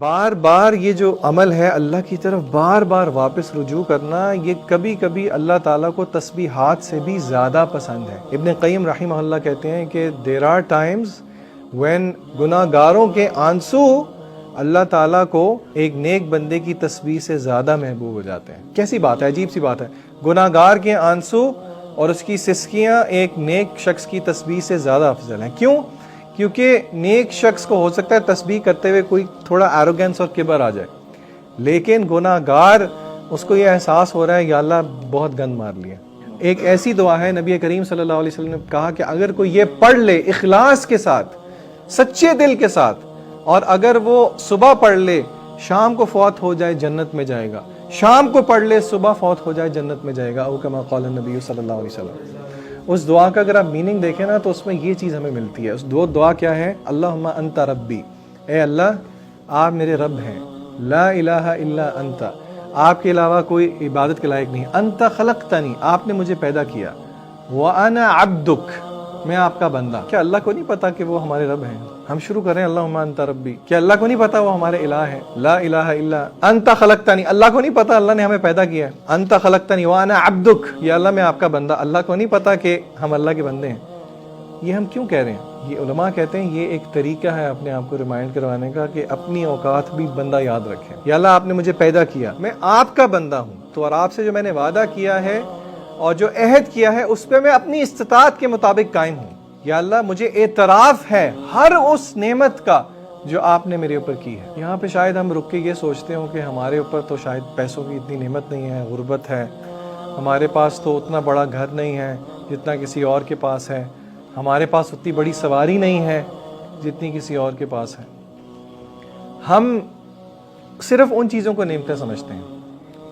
بار بار یہ جو عمل ہے اللہ کی طرف بار بار واپس رجوع کرنا، یہ کبھی کبھی اللہ تعالیٰ کو تسبیحات سے بھی زیادہ پسند ہے۔ ابن قیم رحمہ اللہ کہتے ہیں کہ there are times when گناہ گاروں کے آنسو اللہ تعالیٰ کو ایک نیک بندے کی تسبیح سے زیادہ محبوب ہو جاتے ہیں۔ کیسی بات ہے، عجیب سی بات ہے۔ گناہ گار کے آنسو اور اس کی سسکیاں ایک نیک شخص کی تسبیح سے زیادہ افضل ہیں۔ کیوں؟ کیونکہ نیک شخص کو ہو سکتا ہے تسبیح کرتے ہوئے کوئی تھوڑا ایروگنس اور کبر آ جائے، لیکن گناہ گار اس کو یہ احساس ہو رہا ہے یا اللہ بہت گند مار لیا۔ ایک ایسی دعا ہے، نبی کریم صلی اللہ علیہ وسلم نے کہا کہ اگر کوئی یہ پڑھ لے اخلاص کے ساتھ، سچے دل کے ساتھ، اور اگر وہ صبح پڑھ لے شام کو فوت ہو جائے جنت میں جائے گا، شام کو پڑھ لے صبح فوت ہو جائے جنت میں جائے گا، او کما قال النبی صلی اللہ علیہ وسلم۔ اس دعا کا اگر آپ میننگ دیکھیں نا تو اس میں یہ چیز ہمیں ملتی ہے۔ اس دعا کیا ہے؟ اللہم انت ربی، اے اللہ آپ میرے رب ہیں، لا الہ الا انت، آپ کے علاوہ کوئی عبادت کے لائق نہیں، انت خلقتنی، آپ نے مجھے پیدا کیا، وانا عبدک، میں آپ کا بندہ۔ کیا اللہ کو نہیں پتا کہ وہ ہمارے رب ہیں؟ ہم شروع کریں اللہم انت ربی، کیا اللہ کو نہیں پتا وہ ہمارے الہ ہیں؟ لا الہ الا انت خلقتنی، اللہ کو نہیں پتا اللہ نے ہمیں پیدا کیا ہے؟ انت خلقتنی وانا عبدک، یا اللہ میں آپ کا بندہ، اللہ کو نہیں پتا کہ ہم اللہ کے بندے ہیں؟ یہ ہم کیوں کہہ رہے ہیں؟ یہ علماء کہتے ہیں یہ ایک طریقہ ہے اپنے آپ کو ریمائنڈ کروانے کا کہ اپنی اوقات بھی بندہ یاد رکھے۔ یا اللہ آپ نے مجھے پیدا کیا، میں آپ کا بندہ ہوں، تو اور آپ سے جو میں نے وعدہ کیا ہے اور جو عہد کیا ہے اس پہ میں اپنی استطاعت کے مطابق قائم ہوں۔ یا اللہ مجھے اعتراف ہے ہر اس نعمت کا جو آپ نے میرے اوپر کی ہے۔ یہاں پہ شاید ہم رک کے یہ سوچتے ہوں کہ ہمارے اوپر تو شاید پیسوں کی اتنی نعمت نہیں ہے، غربت ہے، ہمارے پاس تو اتنا بڑا گھر نہیں ہے جتنا کسی اور کے پاس ہے، ہمارے پاس اتنی بڑی سواری نہیں ہے جتنی کسی اور کے پاس ہے۔ ہم صرف ان چیزوں کو نعمتیں سمجھتے ہیں۔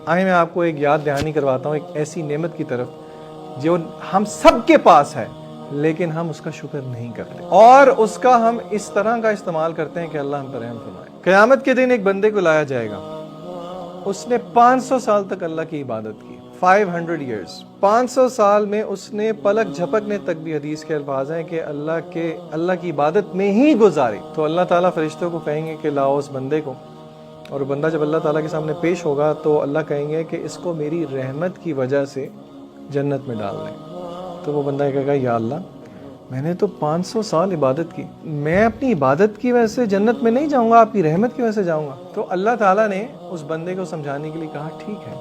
آئے میں آپ کو ایک یاد دہانی کرواتا ہوں ایک ایسی نعمت کی طرف جو ہم سب کے پاس ہے لیکن ہم اس کا شکر نہیں کرتے، اور اس کا ہم اس طرح کا استعمال کرتے ہیں کہ اللہ ہم پر رحم فرمائے۔ قیامت کے دن ایک بندے کو لایا جائے گا، اس نے 500 سال تک اللہ کی عبادت کی، 500 ایئرز، 500 سال میں اس نے پلک جھپکنے تک بھی، حدیث کے الفاظ ہیں کہ اللہ کی عبادت میں ہی گزاری۔ تو اللہ تعالیٰ فرشتوں کو کہیں گے کہ لاؤ اس بندے کو، اور بندہ جب اللہ تعالیٰ کے سامنے پیش ہوگا تو اللہ کہیں گے کہ اس کو میری رحمت کی وجہ سے جنت میں ڈال دیں۔ تو وہ بندہ کہے گا یا اللہ میں نے تو 500 سال عبادت کی، میں اپنی عبادت کی وجہ سے جنت میں نہیں جاؤں گا، آپ کی رحمت کی وجہ سے جاؤں گا۔ تو اللہ تعالیٰ نے اس بندے کو سمجھانے کے لیے کہا ٹھیک ہے،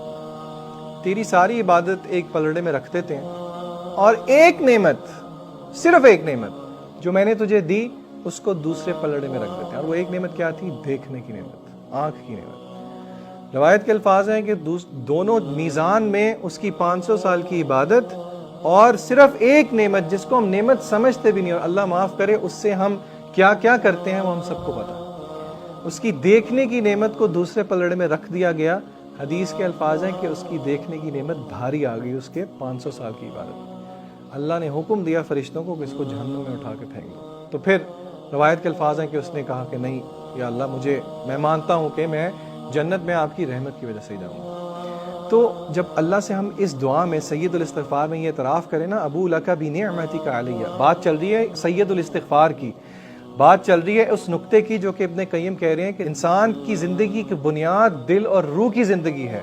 تیری ساری عبادت ایک پلڑے میں رکھ دیتے ہیں، اور ایک نعمت، صرف ایک نعمت جو میں نے تجھے دی اس کو دوسرے پلڑے میں رکھ دیتے ہیں۔ اور وہ ایک نعمت کیا تھی؟ دیکھنے کی نعمت، آنکھ کی نعمت۔ روایت کے الفاظ ہیں کہ دونوں میزان میں اس کی 500 سال کی عبادت اور صرف ایک نعمت جس کو ہم نعمت سمجھتے بھی نہیں، اور اللہ معاف کرے اس سے ہم کیا کیا کرتے ہیں وہ ہم سب کو پتا، اس کی دیکھنے کی نعمت کو دوسرے پلڑے میں رکھ دیا گیا۔ حدیث کے الفاظ ہیں کہ اس کی دیکھنے کی نعمت بھاری آ گئی اس کے 500 سال کی عبادت۔ اللہ نے حکم دیا فرشتوں کو کہ اس کو جہنم میں اٹھا کے پھینک دو۔ تو پھر روایت کے الفاظ ہیں کہ اس نے کہا کہ نہیں یا اللہ میں مانتا ہوں کہ میں جنت میں آپ کی رحمت کی وجہ سے جاؤں گا۔ تو جب اللہ سے ہم اس دعا میں سید الاستغفار میں یہ اعتراف کریں نا، ابو لک بنعمتک علیہ، بات چل رہی ہے سید الاستغفار کی، بات چل رہی ہے اس نقطے کی جو کہ ابن قیم کہہ رہے ہیں کہ انسان کی زندگی کی بنیاد دل اور روح کی زندگی ہے،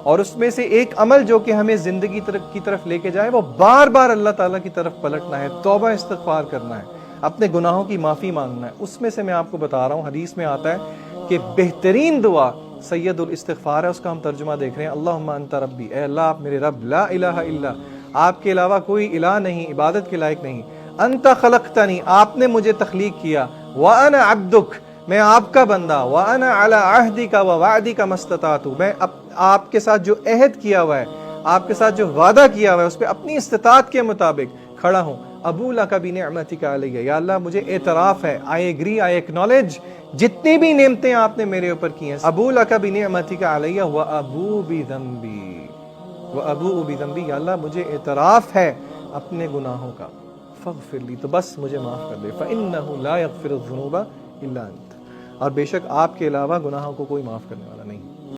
اور اس میں سے ایک عمل جو کہ ہمیں زندگی کی طرف لے کے جائے وہ بار بار اللہ تعالیٰ کی طرف پلٹنا ہے، توبہ استغفار کرنا ہے، اپنے گناہوں کی معافی مانگنا ہے۔ اس میں سے میں آپ کو بتا رہا ہوں، حدیث میں آتا ہے کہ بہترین دعا سید الاستغفار ہے، اس کا ہم ترجمہ دیکھ رہے ہیں، اللہم انت ربی، اے اللہ آپ میرے رب، لا الہ الا، آپ کے علاوہ کوئی الہ نہیں، عبادت کے لائق نہیں، انت خلقتنی، آپ نے مجھے تخلیق کیا، وانا عبدک، میں آپ کا بندہ، وانا علی عہدک ووعدک ما استطعت، میں آپ کے ساتھ جو عہد کیا ہوا ہے، آپ کے ساتھ جو وعدہ کیا ہوا ہے اس پہ اپنی استطاعت کے مطابق کھڑا ہوں۔ ابو لک بنعمتک علیہ، یا اللہ مجھے اعتراف ہے، آئی ایگری، آئی ایکنالج جتنی بھی نعمتیں آپ نے میرے اوپر کی ہیں، ابو لک بنعمتک علیہ وابو بذنبی، وابو بذنبی، یا اللہ مجھے اعتراف ہے اپنے گناہوں کا، فاغفر لی، تو بس مجھے معاف کر دے، فإنہ لا یغفر الذنوب الا انت، اور بے شک آپ کے علاوہ گناہوں کو کوئی معاف کرنے والا نہیں۔